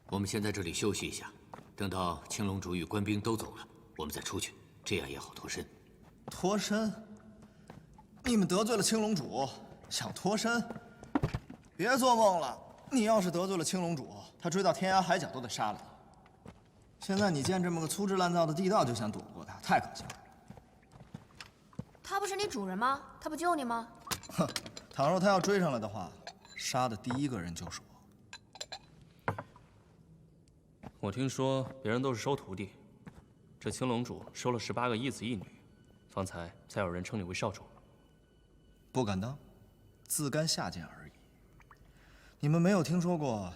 我们先在这里休息一下，等到青龙主与官兵都走了，我们再出去，这样也好脱身。脱身？你们得罪了青龙主，想脱身？别做梦了！你要是得罪了青龙主，他追到天涯海角都得杀了你。现在你见这么个粗制滥造的地道就想躲过他，太可笑了。他不是你主人吗？他不救你吗？哼，倘若他要追上来的话，杀的第一个人就是我。 我听说别人都是收徒弟，这青龙主收了18个一子一女，方才才有人称你为少主。不敢当，自甘下贱而已。你们没有听说过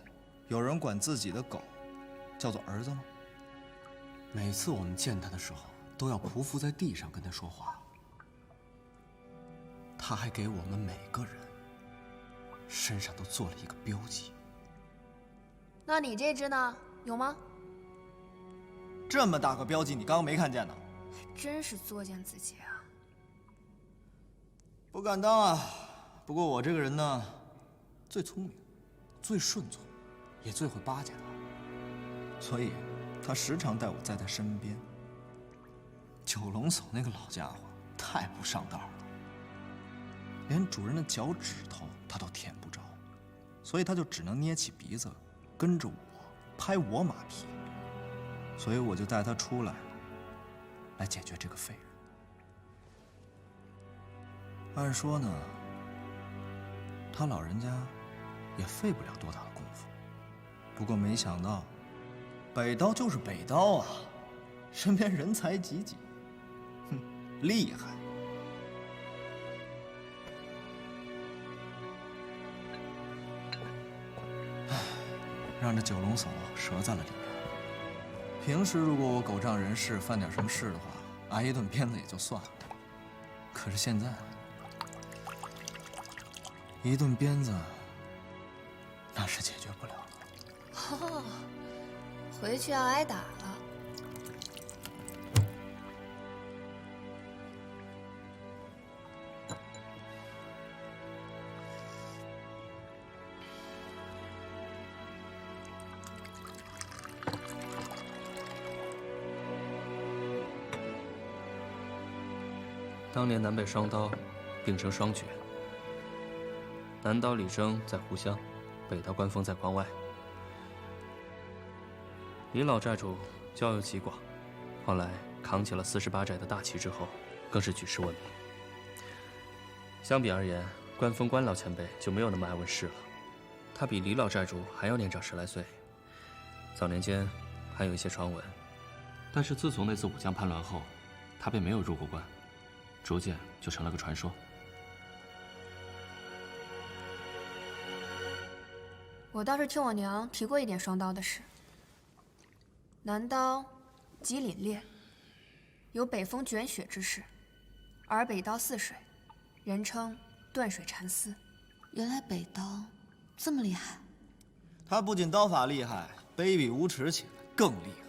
有人管自己的狗叫做儿子吗？每次我们见他的时候，都要匍匐在地上跟他说话。他还给我们每个人身上都做了一个标记。那你这只呢？ 有吗？这么大个标记，你刚刚没看见呢？还真是作践自己啊！不敢当啊。不过我这个人呢，最聪明，最顺从，也最会巴结他，所以他时常带我在他身边。九龙叟那个老家伙太不上道了，连主人的脚趾头他都舔不着，所以他就只能捏起鼻子跟着我。 拍我马屁，所以我就带他出来，来解决这个废人。按说呢，他老人家也费不了多大的功夫，不过没想到，北刀就是北刀啊，身边人才济济，哼，厉害。 让这九龙叟折在了里面。平时如果我狗仗人势犯点什么事的话，挨一顿鞭子也就算了。可是现在，一顿鞭子那是解决不了了。哦，回去要挨打了。当年南北双刀并称双绝，南刀李征在湖湘，北刀关风在关外。李老寨主交友极广，后来扛起了48寨的大旗之后，更是举世闻名。相比而言，关风关老前辈就没有那么爱问事了。他比李老寨主还要年长10来岁，早年间还有一些传闻，但是自从那次武将叛乱后，他便没有入过关。 逐渐就成了个传说。我倒是听我娘提过一点双刀的事。南刀极凛冽，有北风卷雪之势，而北刀似水，人称断水蚕丝。原来北刀这么厉害。他不仅刀法厉害，卑鄙无耻起来更厉害。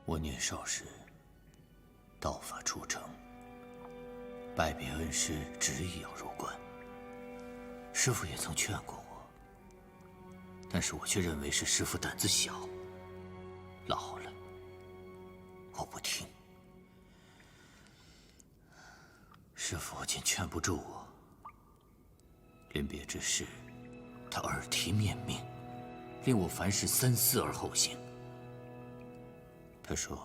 我年少时。 道法出城，拜别恩师，执意要入关。师父也曾劝过我，但是我却认为是师父胆子小。老了，我不听。师父竟劝不住我。临别之时，他耳提面命，令我凡事三思而后行。他说。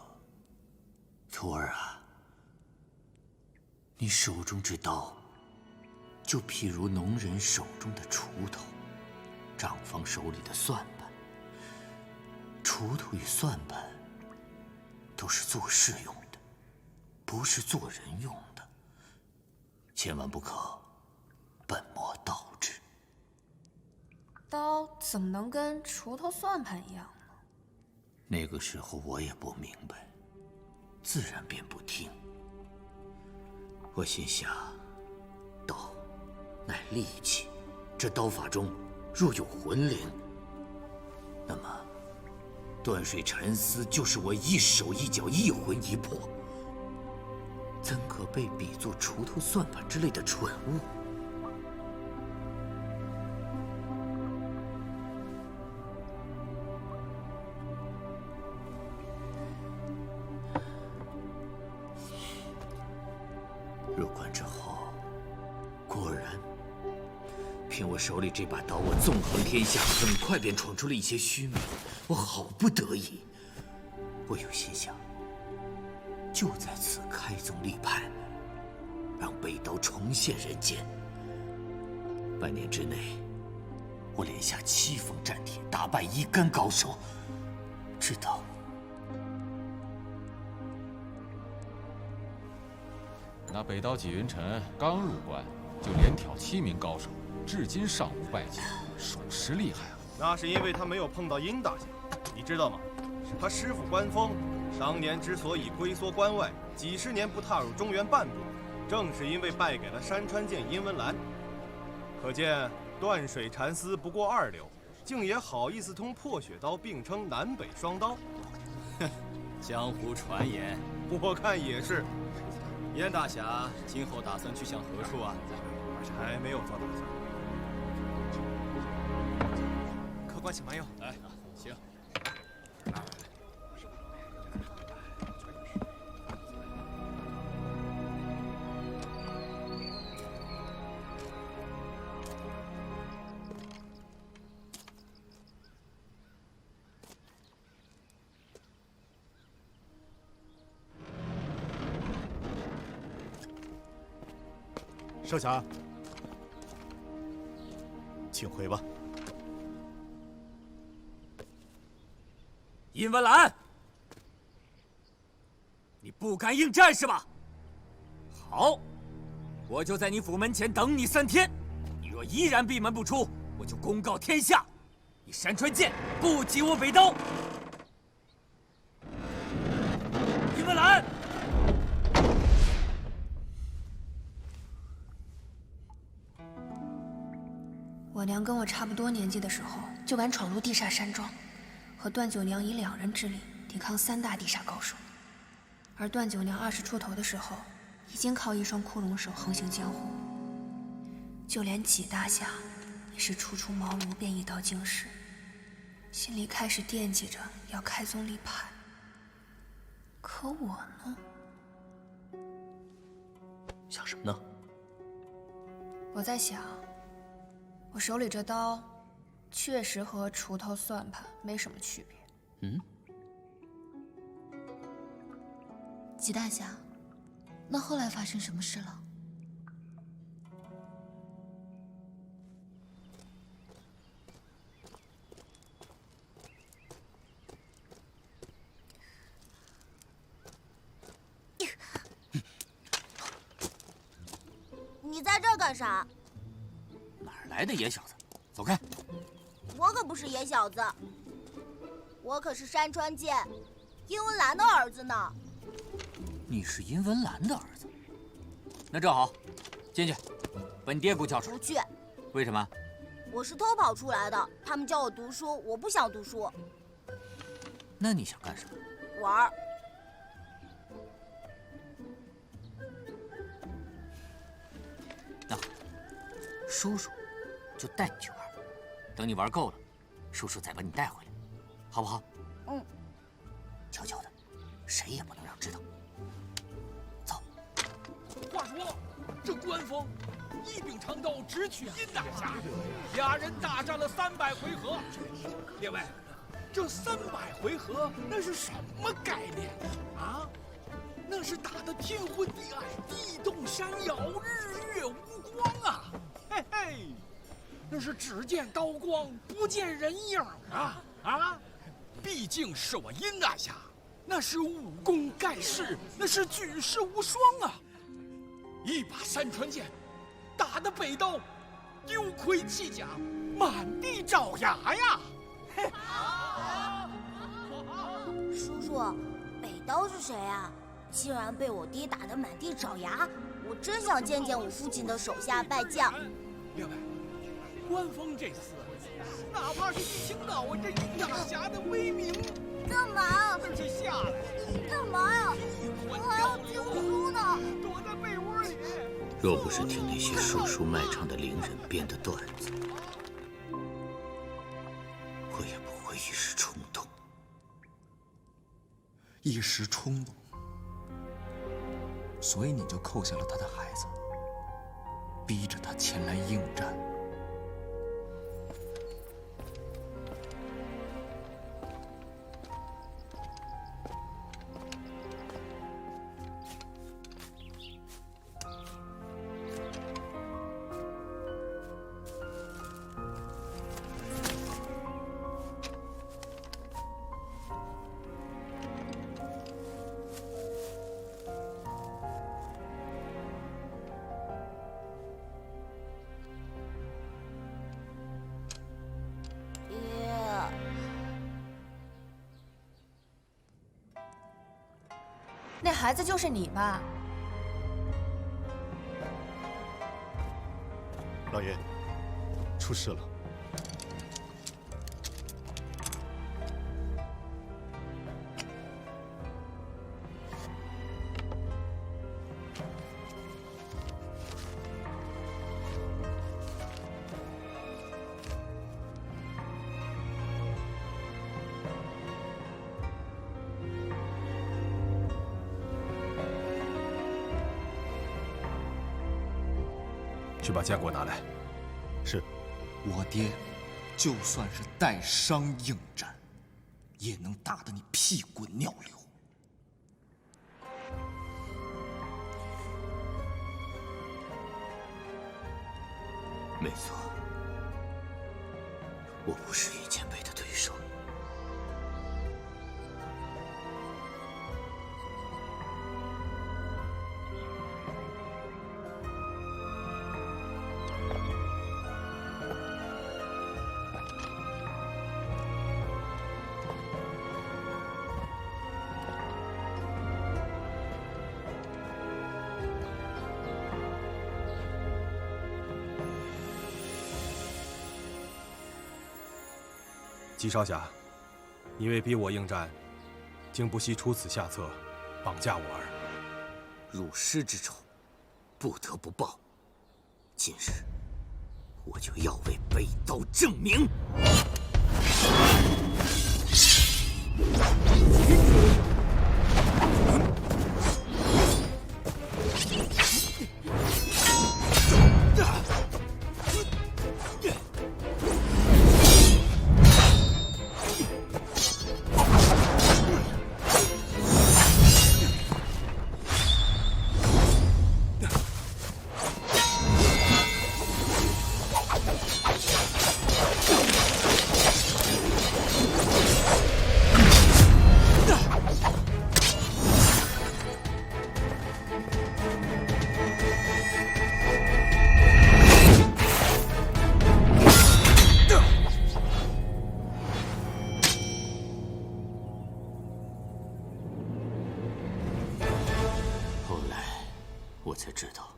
徒儿啊，你手中之刀，就譬如农人手中的锄头，账房手里的算盘。锄头与算盘都是做事用的，不是做人用的。千万不可本末倒置。刀怎么能跟锄头算盘一样呢？那个时候我也不明白。 自然便不听。我心想，刀乃利器，这刀法中若有魂灵，那么断水蚕丝就是我一手一脚一魂一魄，怎可被比作锄头算盘之类的蠢物？傲然。凭我手里这把刀，我纵横天下，很快便闯出了一些虚名。我好不得已，我有心想，就在此开宗立派，让北刀重现人间。半年之内，我连下7封战帖，打败1干高手，直到那北刀纪云尘刚入关，就连挑7名高手，至今尚无败绩，属实厉害啊！那是因为他没有碰到殷大侠，你知道吗？他师父关峰当年之所以龟缩关外，几十年不踏入中原半步，正是因为败给了山川剑殷文兰。可见断水禅师不过2流，竟也好意思同破雪刀并称南北双刀。哼，江湖传言，我看也是。燕大侠今后打算去向何处啊？还没有做打算。客官请慢用。来，请。少侠，请回吧。殷文兰，你不敢应战是吧？好，我就在你府门前等你3天。你若依然闭门不出，我就公告天下，你山川剑不及我北刀。殷文兰。我娘跟我差不多年纪的时候，就敢闯入地煞山庄，和段九娘以2人之力抵抗3大地煞高手。而段九娘20出头的时候，已经靠一双枯荣手横行江湖。就连纪大侠，也是初出茅庐便一刀经世，心里开始惦记着要开宗立派。可我呢？想什么呢？我在想。我手里这刀，确实和锄头算盘没什么区别。纪大侠，那后来发生什么事了？你在这儿干啥？哪儿来的野小子？走开！我可不是野小子，我可是山川剑殷文兰的儿子呢。你是殷文兰的儿子？那正好，进去，把你爹给我叫出来。不去。为什么？我是偷跑出来的，他们叫我读书，我不想读书。那你想干什么？玩儿。那叔叔就带你去玩，等你玩够了，叔叔再把你带回来，好不好？嗯。悄悄的，谁也不能让知道。走。话说，这关峰一柄长刀直取殷大侠，俩人大战了300回合。列位，这300回合那是什么概念啊？那是打得天昏地暗，地动山摇，日月无光啊！嘿嘿，那是只见刀光，不见人影啊！啊，毕竟是我殷大侠，那是武功盖世，那是举世无双啊！一把山川剑，打得北刀丢盔弃甲，满地找牙呀！嘿，叔叔，北刀是谁啊？竟然被我爹打得满地找牙，我真想见见我父亲的手下败将。列位，关峰这厮，哪怕是一听到我这殷大侠的威名，干嘛？这是下来，干嘛呀？我还要听书呢。躲在被窝里。若不是听那些说书卖唱的伶人编的段子，我也不会一时冲动。一时冲动，所以你就扣下了他的孩子。逼着他前来应战。那孩子就是你吧？老爷，出事了。去把剑给我拿来。是。我爹，就算是带伤应战，也能打得你屁滚尿流。没错，我不是尹前辈的对手。姬少侠，你为逼我应战，竟不惜出此下策，绑架我儿。辱师之仇，不得不报。今日，我就要为北刀正名。我才知道，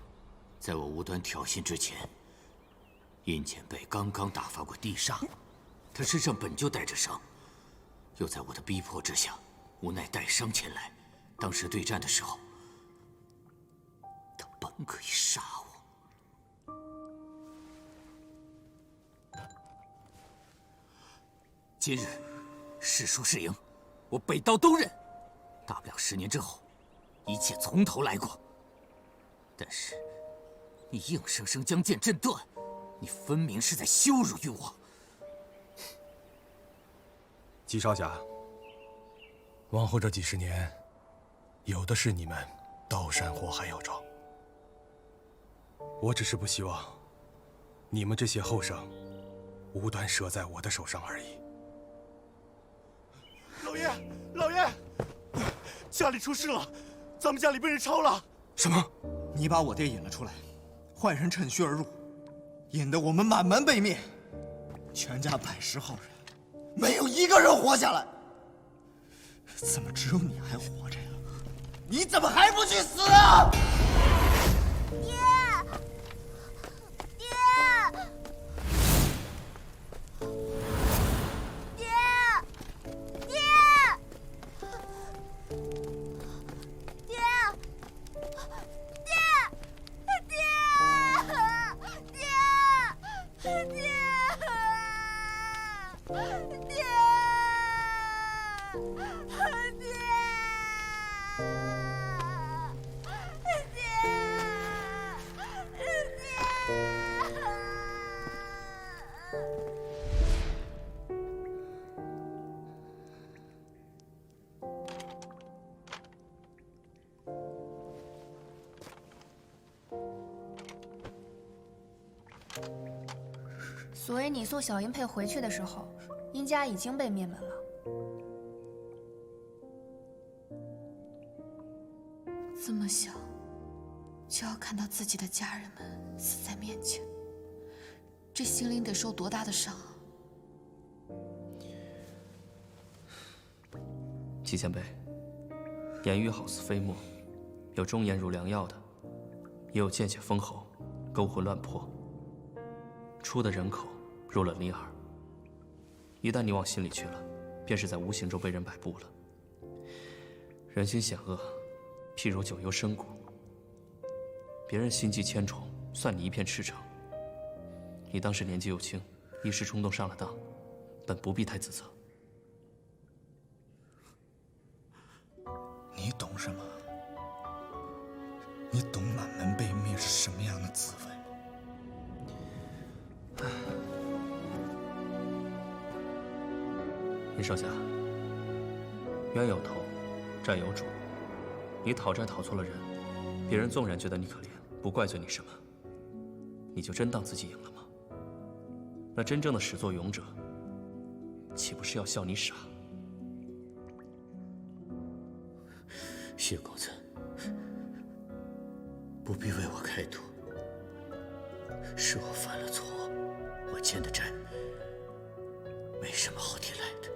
在我无端挑衅之前，殷前辈刚刚打发过地煞，他身上本就带着伤，又在我的逼迫之下，无奈带伤前来。当时对战的时候，他本可以杀我。今日是输是赢，我北刀都认。大不了10年之后，一切从头来过。但是，你硬生生将剑震断，你分明是在羞辱于我。姬少侠，往后这几十年，有的是你们刀山火海要找。我只是不希望你们这些后生无端折在我的手上而已。老爷，老爷，家里出事了，咱们家里被人抄了。什么？你把我爹引了出来，坏人趁虚而入，引得我们满门被灭，全家110号人，没有一个人活下来。怎么只有你还活着呀？你怎么还不去死啊？爹，爹，爹，爹，爹。所以你送小英佩回去的时候，殷家已经被灭门了。这么小，就要看到自己的家人们死在面前，这心灵得受多大的伤啊！齐前辈，言语好似飞沫，有忠言如良药的，也有见血封喉、勾魂乱魄。出的人口入了你耳，一旦你往心里去了，便是在无形中被人摆布了。人心险恶，譬如九幽深谷，别人心机千重，算你一片赤诚。你当时年纪又轻，一时冲动上了当，本不必太自责。你懂什么？你懂满门被灭是什么样的滋味吗？殷少侠，冤有头，债有主。你讨债讨错了人，别人纵然觉得你可怜，不怪罪你什么，你就真当自己赢了吗？那真正的始作俑者，岂不是要笑你傻？谢公子，不必为我开脱，是我犯了错，我欠的债没什么好提来的。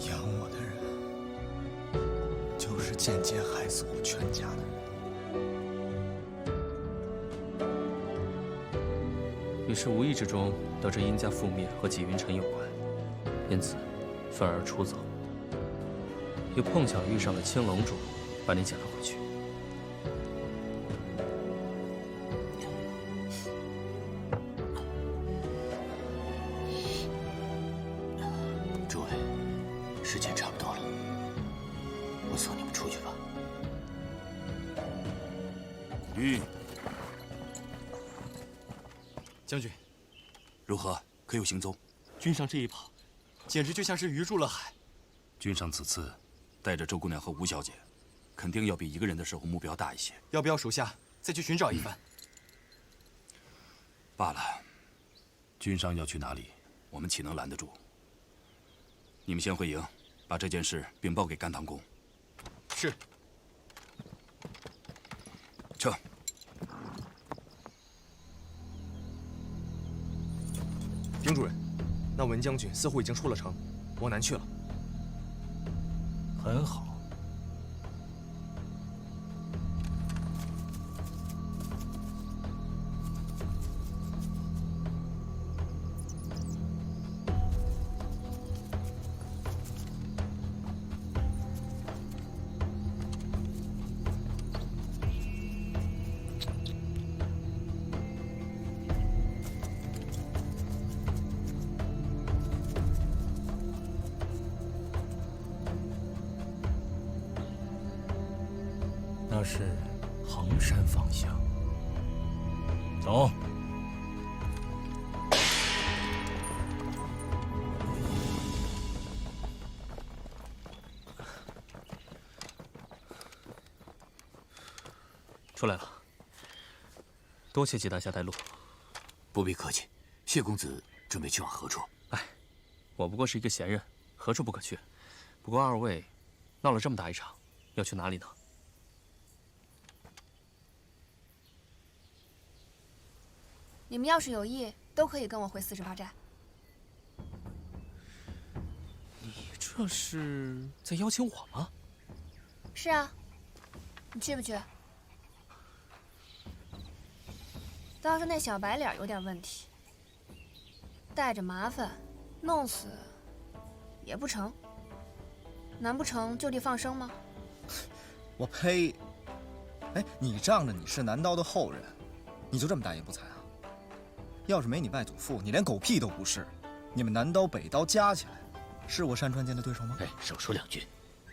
养我的人，就是间接害死我全家的人。你是无意之中得知殷家覆灭和纪云尘有关，因此愤而出走，又碰巧遇上了青龙主，把你捡了回去。诸位，时间差不多了，我送你们出去吧。将军，如何？可有行踪？君上这一跑，简直就像是鱼入了海。君上此次带着周姑娘和吴小姐，肯定要比一个人的时候目标大一些。要不要属下再去寻找一番？罢了，君上要去哪里，我们岂能拦得住？你们先回营，把这件事禀报给甘棠公。是。撤。丁主任，那文将军似乎已经出了城，往南去了。很好。那是衡山方向。走。出来了，多谢纪大侠带路。不必客气，谢公子准备去往何处？哎，我不过是一个闲人，何处不可去？不过二位闹了这么大一场，要去哪里呢？你们要是有意，都可以跟我回48寨。你这是在邀请我吗？是啊，你去不去？倒是那小白脸有点问题，带着麻烦，弄死也不成。难不成就地放生吗？我呸！哎，你仗着你是南刀的后人，你就这么大言不惭啊？要是没你外祖父，你连狗屁都不是。你们南刀北刀加起来，是我山川剑的对手吗？哎，少说两句。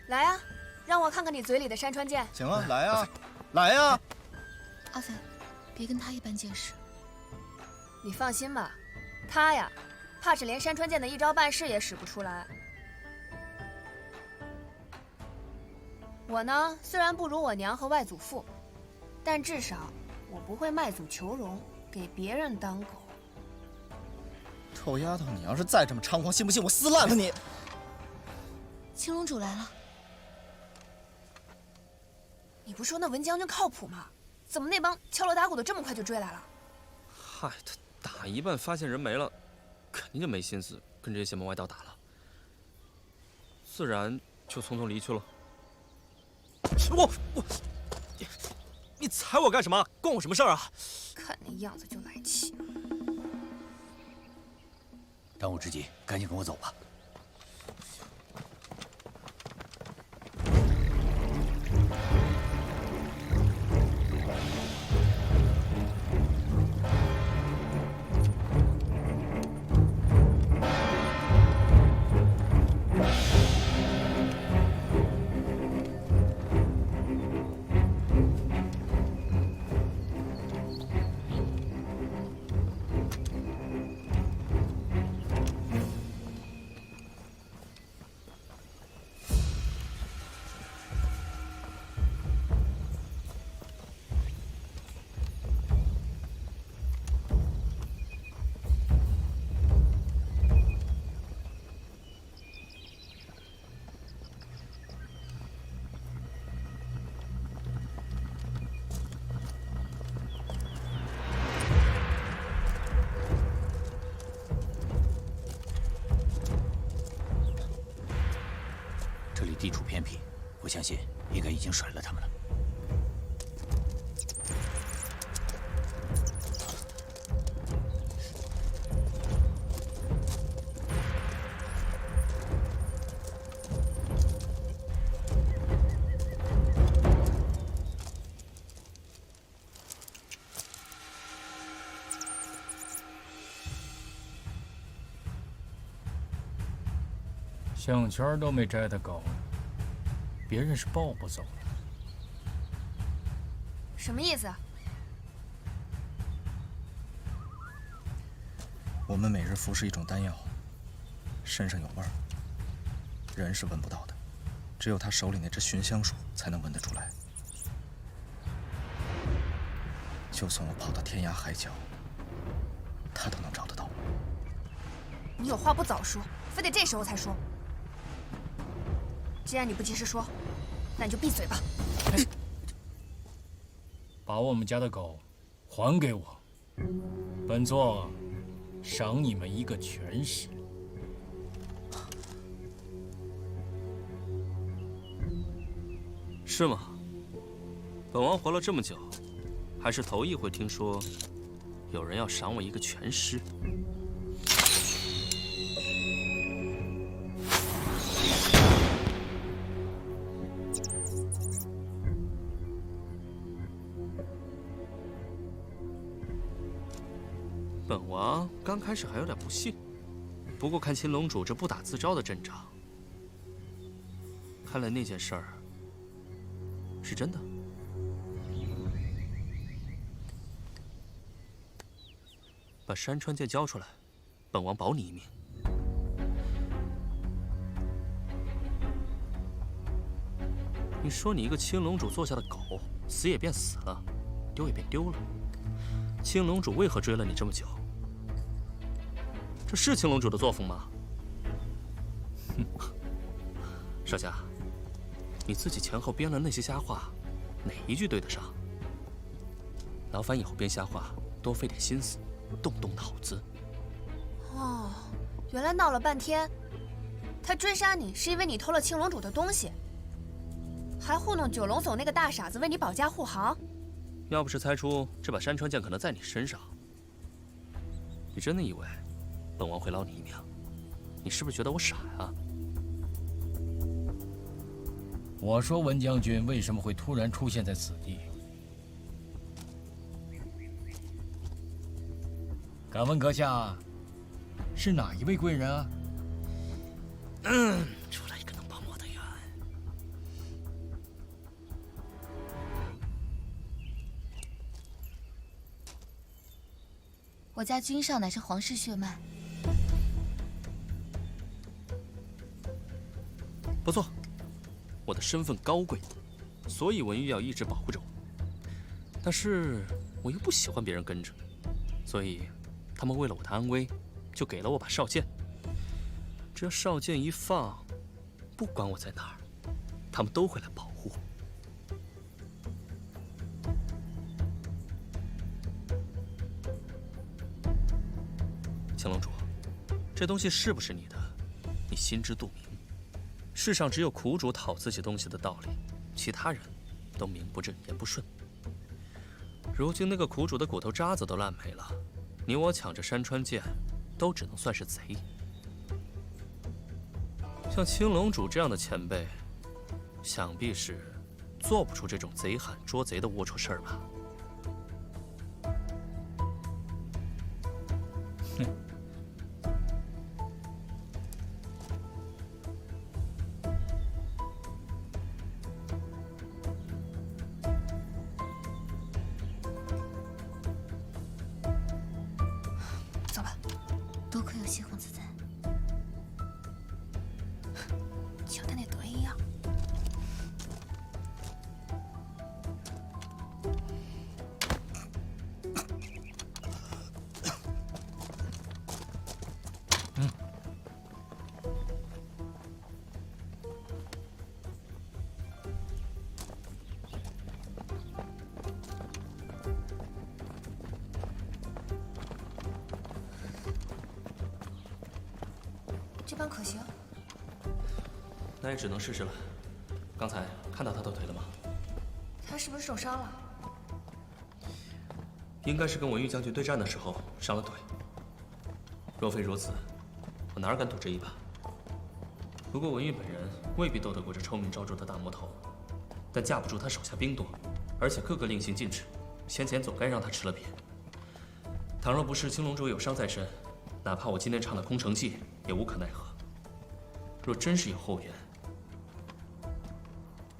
来啊，让我看看你嘴里的山川剑。行啊，来啊，来啊！阿飞，别跟他一般见识。你放心吧，他呀，怕是连山川剑的一招半式也使不出来。我呢，虽然不如我娘和外祖父，但至少我不会卖祖求荣，给别人当狗。臭丫头，你要是再这么猖狂，信不信我撕烂了你？青龙主来了。你不说那文将军靠谱吗？怎么那帮敲锣打鼓的这么快就追来了？嗨，他打一半发现人没了，肯定就没心思跟这些邪门歪道打了，自然就匆匆离去了。你踩我干什么？关我什么事儿啊？看那样子就来气。当务之急，赶紧跟我走吧。这里地处偏僻，我相信应该已经甩了他们了。项圈都没摘的狗，别人是抱不走的。什么意思？我们每日服食一种丹药，身上有味儿，人是闻不到的，只有他手里那只寻香鼠才能闻得出来。就算我跑到天涯海角，他都能找得到。你有话不早说，非得这时候才说。既然你不及时说，那你就闭嘴吧。把我们家的狗还给我，本座赏你们一个全尸。是吗？本王活了这么久，还是头一回听说有人要赏我一个全尸。本王刚开始还有点不信，不过看青龙主这不打自招的阵仗，看来那件事儿是真的。把山川剑交出来，本王保你一命。你说你一个青龙主座下的狗，死也变死了，丢也变丢了。青龙主为何追了你这么久？这是青龙主的作风吗？哼，少侠，你自己前后编了那些瞎话，哪一句对得上？劳烦以后编瞎话多费点心思，动动脑子。哦，原来闹了半天，他追杀你是因为你偷了青龙主的东西，还糊弄九龙总那个大傻子为你保驾护航。要不是猜出这把山川剑可能在你身上，你真的以为本王会捞你一命？你是不是觉得我傻呀？我说文将军为什么会突然出现在此地？敢问阁下，是哪一位贵人啊？出来一个能帮我的人。我家君上乃是皇室血脉，不错，我的身份高贵，所以文玉要一直保护着我。但是我又不喜欢别人跟着，所以他们为了我的安危，就给了我把少剑。只要少剑一放，不管我在哪儿，他们都会来保护我。青龙主，这东西是不是你的，你心知肚明。世上只有苦主讨自己东西的道理，其他人都名不正言不顺。如今那个苦主的骨头渣子都烂没了，你我抢着山川剑，都只能算是贼。像青龙主这样的前辈，想必是做不出这种贼喊捉贼的龌龊事儿吧？哼。走吧，多亏有西红子在。就他那德一样。这般可行？那也只能试试了。刚才看到他的腿了吗？他是不是受伤了？应该是跟文玉将军对战的时候伤了腿。若非如此，我哪敢赌这一把？不过文玉本人未必斗得过这臭名昭著的大魔头，但架不住他手下兵多，而且个个令行禁止，先前总该让他吃了瘪。倘若不是青龙主有伤在身，哪怕我今天唱的空城计也无可奈何。若真是有后援，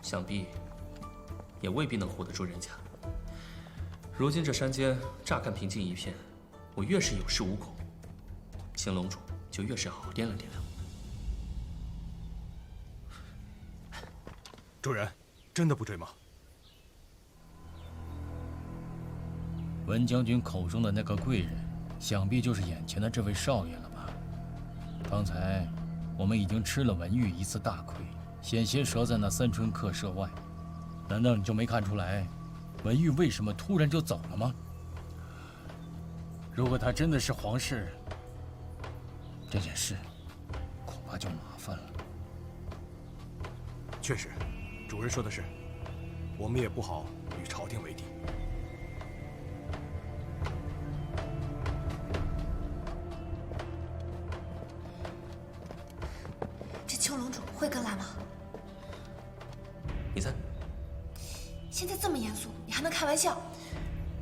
想必也未必能唬得住人家。如今这山间乍看平静一片，我越是有恃无恐，青龙主就越是好好掂量掂量。主人，真的不追吗？文将军口中的那个贵人，想必就是眼前的这位少爷了吧？刚才我们已经吃了文玉一次大亏，险些折在那三春客舍外。难道你就没看出来，文玉为什么突然就走了吗？如果他真的是皇室，这件事恐怕就麻烦了。确实，主人说的是，我们也不好与朝廷为敌。这秋龙主会跟来吗？你猜？现在这么严肃，你还能开玩笑？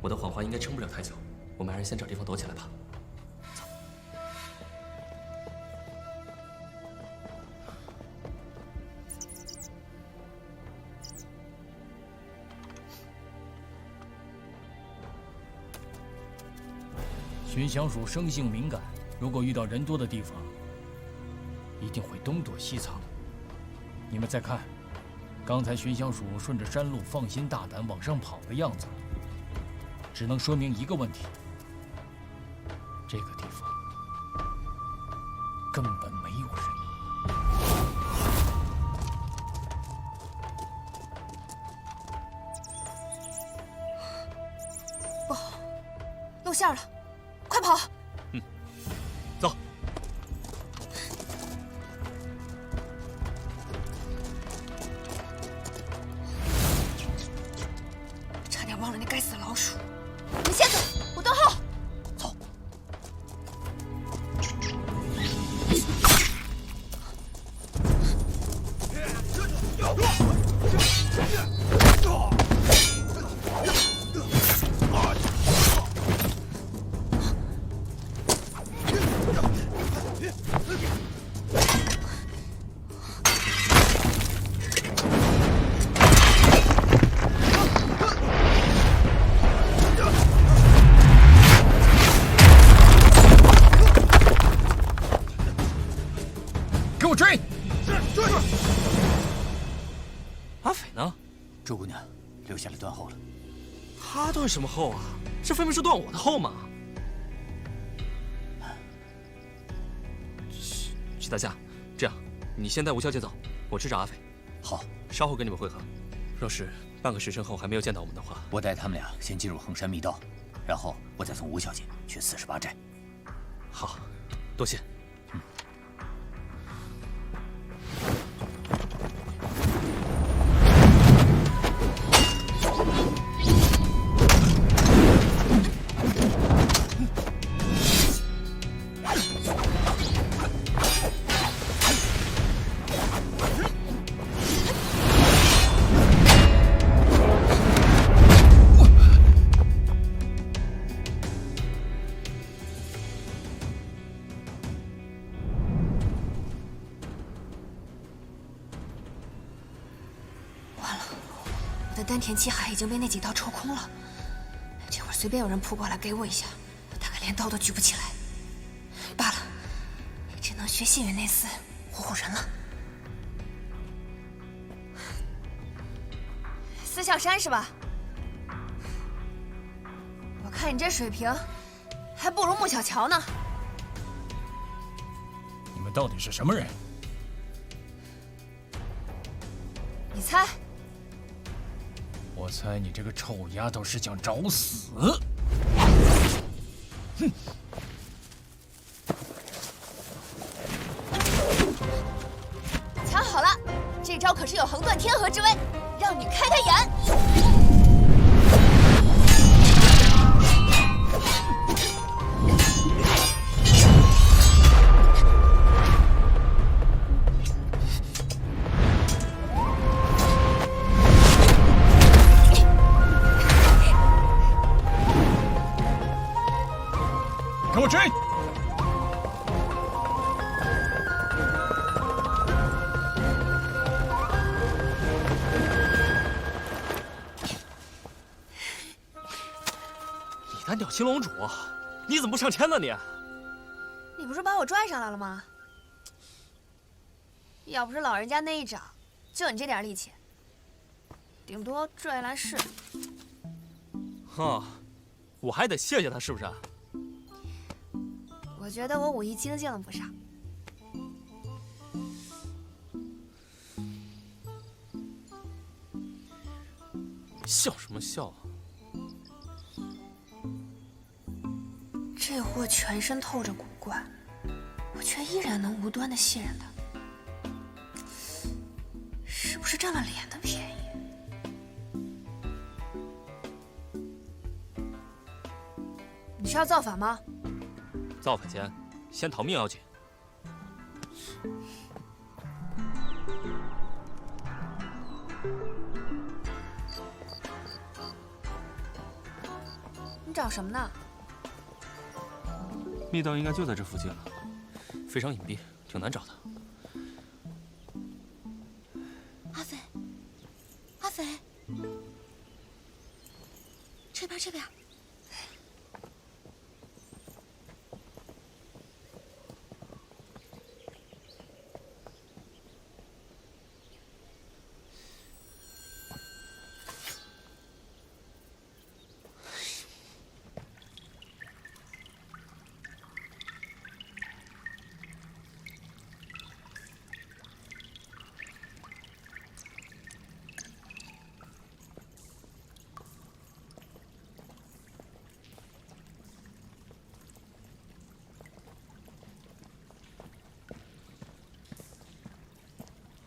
我的谎话应该撑不了太久，我们还是先找地方躲起来吧。寻香鼠生性敏感，如果遇到人多的地方，一定会东躲西藏。你们再看，刚才寻香鼠顺着山路放心大胆往上跑的样子，只能说明一个问题：这个地方根本没有人。不好，露馅了，快跑！走。差点忘了那该死的老鼠。你们先走，我等候。走。给我追！是，追！阿斐呢？朱姑娘留下来断后了。他断什么后啊？这分明是断我的后嘛！徐大侠，这样，你先带吴小姐走，我去找阿斐。好，稍后跟你们会合。若是半个时辰后还没有见到我们的话，我带他们俩先进入衡山密道，然后我再送吴小姐去48寨。好，多谢。我的丹田气海已经被那几刀抽空了，这会儿随便有人扑过来给我一下，我大概连刀都举不起来。罢了，只能学幸运那厮唬唬人了。司象山是吧？我看你这水平，还不如穆小乔呢。你们到底是什么人？你猜？我猜你这个臭丫头是想找死！哼！藏好了，这招可是有横断天河之威，让你开开眼。给我追！李丹鸟青龙主，你怎么不上前呢你？你不是把我拽上来了吗？要不是老人家那一掌，就你这点力气，顶多拽来试。哈，我还得谢谢他是不是？我觉得我武艺精进了不少。笑什么笑啊？这货全身透着古怪，我却依然能无端的信任他，是不是占了脸的便宜？你是要造反吗？造反前，先逃命要紧。你找什么呢？密道应该就在这附近了，非常隐蔽，挺难找的。阿飞，阿飞，这边这边。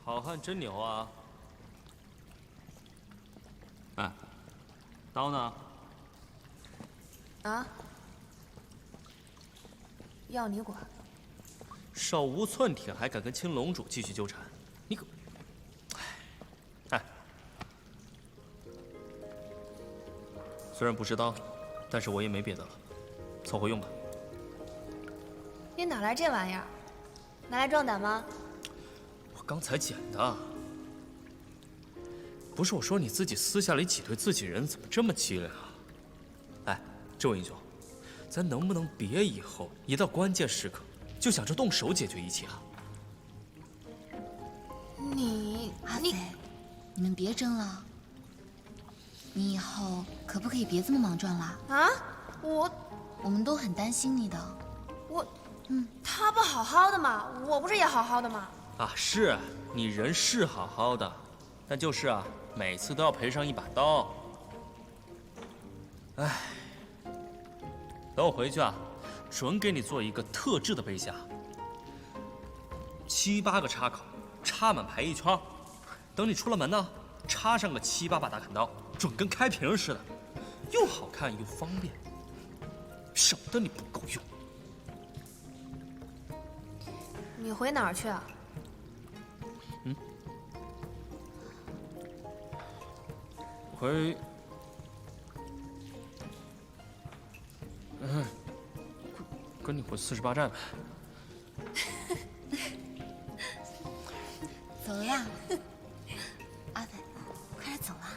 好汉真牛啊！哎，刀呢？啊？要你管？手无寸铁还敢跟青龙主继续纠缠，你可……哎，虽然不是刀，但是我也没别的了，凑合用吧。你哪来这玩意儿？拿来壮胆吗？我刚才捡的。不是我说你自己私下里挤兑自己人，怎么这么机灵啊？哎，这位英雄，咱能不能别以后一到关键时刻就想着动手解决一切啊？阿飞，你们别争了。你以后可不可以别这么莽撞啦？啊，我们都很担心你的。他不好好的吗？我不是也好好的吗？啊，是你人是好好的，但就是啊，每次都要赔上一把刀。哎，等我回去啊，准给你做一个特制的杯架，7、8个插口，插满排一圈。等你出了门呢，插上个7、8把大砍刀，准跟开瓶似的，又好看又方便，省得你不够用。你回哪儿去啊？跟你回48寨呗。走了啦，阿飞，快点走啦。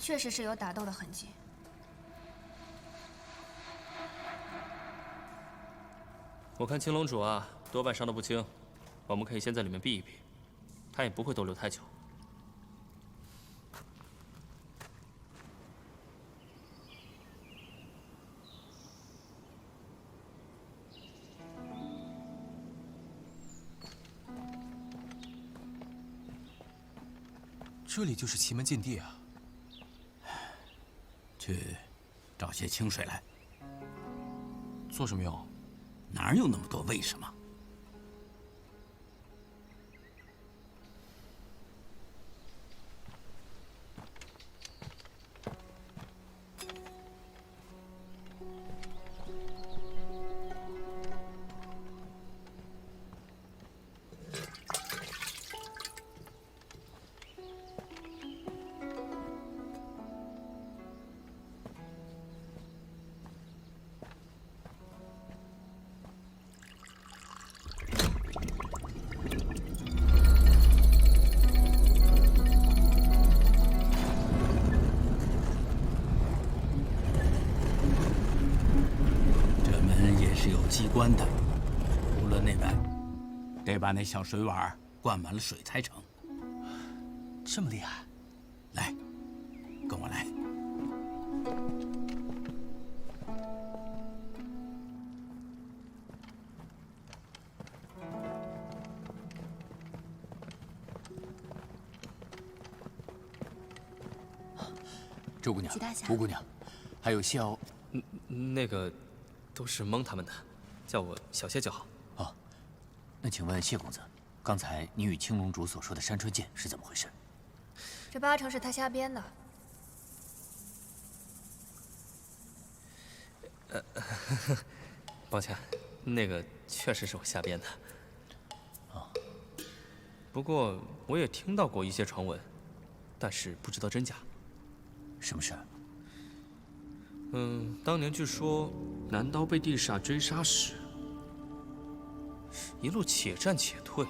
确实是有打斗的痕迹。我看青龙主啊，多半伤得不轻，我们可以先在里面避一避，他也不会逗留太久。这里就是奇门禁地啊！去找些清水来。做什么用？哪有那么多为什么？机关的，无论内外，得把那小水碗灌满了水才成。这么厉害？来，跟我来。周姑娘，吴姑娘，还有萧，那个，都是蒙他们的。叫我小谢就好。哦，那请问谢公子，刚才你与青龙主所说的山川剑是怎么回事？这8成是他瞎编的。抱歉，那个确实是我瞎编的。不过我也听到过一些传闻，但是不知道真假。什么事？当年据说南刀被地煞追杀时，一路且战且退，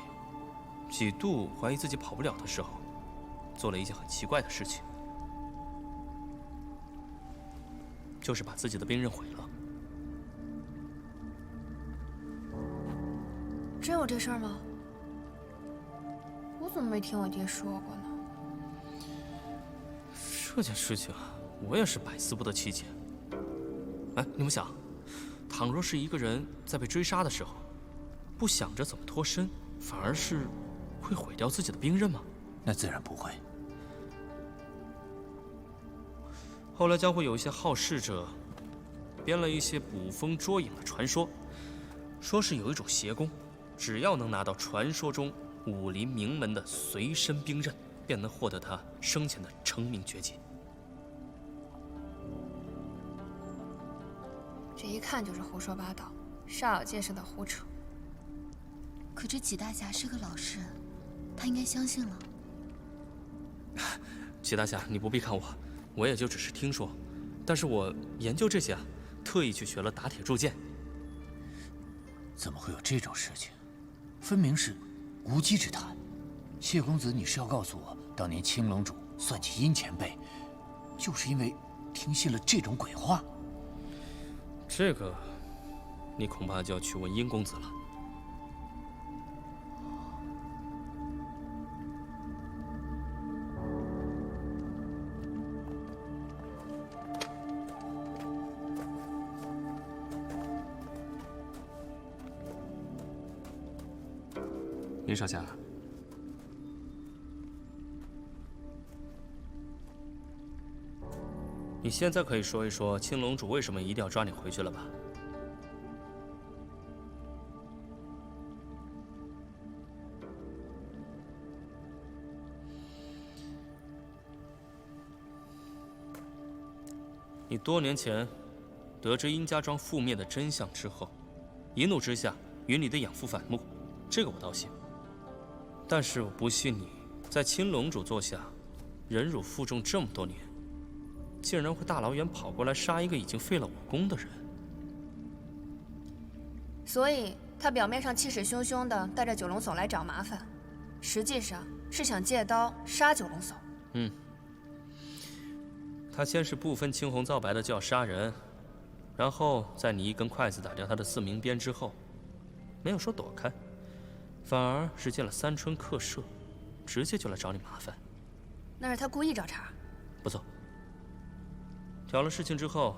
几度怀疑自己跑不了的时候，做了一件很奇怪的事情，就是把自己的兵刃毁了。真有这事儿吗？我怎么没听我爹说过呢？这件事情我也是百思不得其解。哎，你们想，倘若是一个人在被追杀的时候，不想着怎么脱身，反而是会毁掉自己的兵刃吗？那自然不会。后来将会有一些好事者编了一些捕风捉影的传说，说是有一种邪功，只要能拿到传说中武林名门的随身兵刃，便能获得他生前的成名绝技。这一看就是胡说八道，煞有介事的胡扯。可这纪大侠是个老实人，他应该相信了。纪大侠，你不必看我也就只是听说，但是我研究这些啊，特意去学了打铁铸剑。怎么会有这种事情？分明是无稽之谈。谢公子，你是要告诉我，当年青龙主算计殷前辈，就是因为听信了这种鬼话？这个，你恐怕就要去问殷公子了。殷少侠，你现在可以说一说青龙主为什么一定要抓你回去了吧？你多年前得知殷家庄覆灭的真相之后，一怒之下与你的养父反目，这个我倒信。但是我不信你在青龙主座下忍辱负重这么多年，竟然会大老远跑过来杀一个已经废了武功的人。所以他表面上气势汹汹地带着九龙叟来找麻烦，实际上是想借刀杀九龙叟。他先是不分青红皂白的就要杀人，然后在你一根筷子打掉他的4名鞭之后，没有说躲开，反而是进了三春客舍，直接就来找你麻烦。那是他故意找茬。不错。挑了事情之后，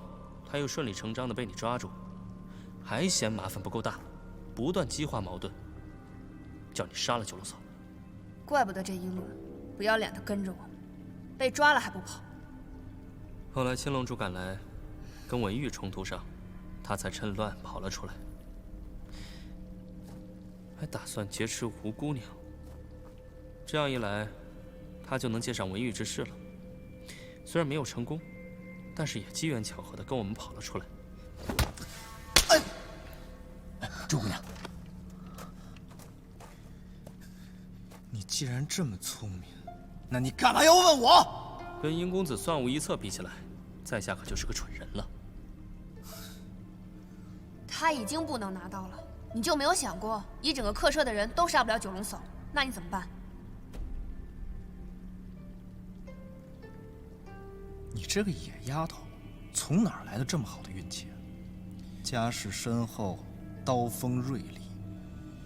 他又顺理成章的被你抓住，还嫌麻烦不够大，不断激化矛盾，叫你杀了九龙叟。怪不得这一路不要脸的跟着我，被抓了还不跑。后来青龙主赶来，跟文玉冲突上，他才趁乱跑了出来，还打算劫持吴姑娘。这样一来，他就能借上文玉之势了。虽然没有成功，但是也机缘巧合的跟我们跑了出来。朱姑娘，你既然这么聪明，那你干嘛要问我？跟殷公子算无一策比起来，在下可就是个蠢人了。他已经不能拿刀了，你就没有想过，一整个客舍的人都杀不了九龙叟，那你怎么办？你这个野丫头，从哪儿来的这么好的运气啊？家世深厚，刀锋锐利，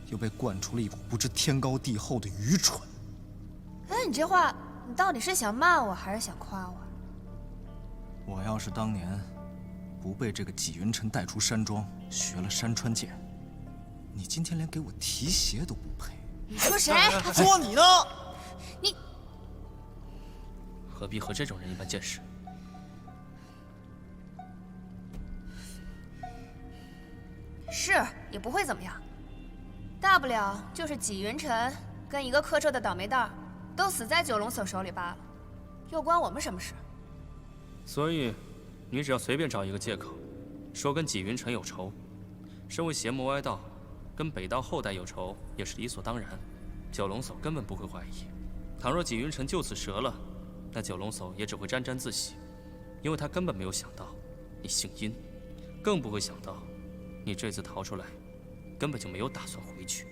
又被惯出了一股不知天高地厚的愚蠢。哎，你这话，你到底是想骂我还是想夸我？我要是当年不被这个纪云辰带出山庄，学了山川剑，你今天连给我提鞋都不配。你说谁？说你呢？你何必和这种人一般见识？是也不会怎么样，大不了就是纪云辰跟一个客舍的倒霉蛋儿都死在九龙叟手里罢了，又关我们什么事？所以，你只要随便找一个借口，说跟纪云辰有仇，身为邪魔歪道，跟北道后代有仇也是理所当然，九龙叟根本不会怀疑。倘若纪云辰就此折了，那九龙叟也只会沾沾自喜，因为他根本没有想到你姓殷，更不会想到你这次逃出来，根本就没有打算回去。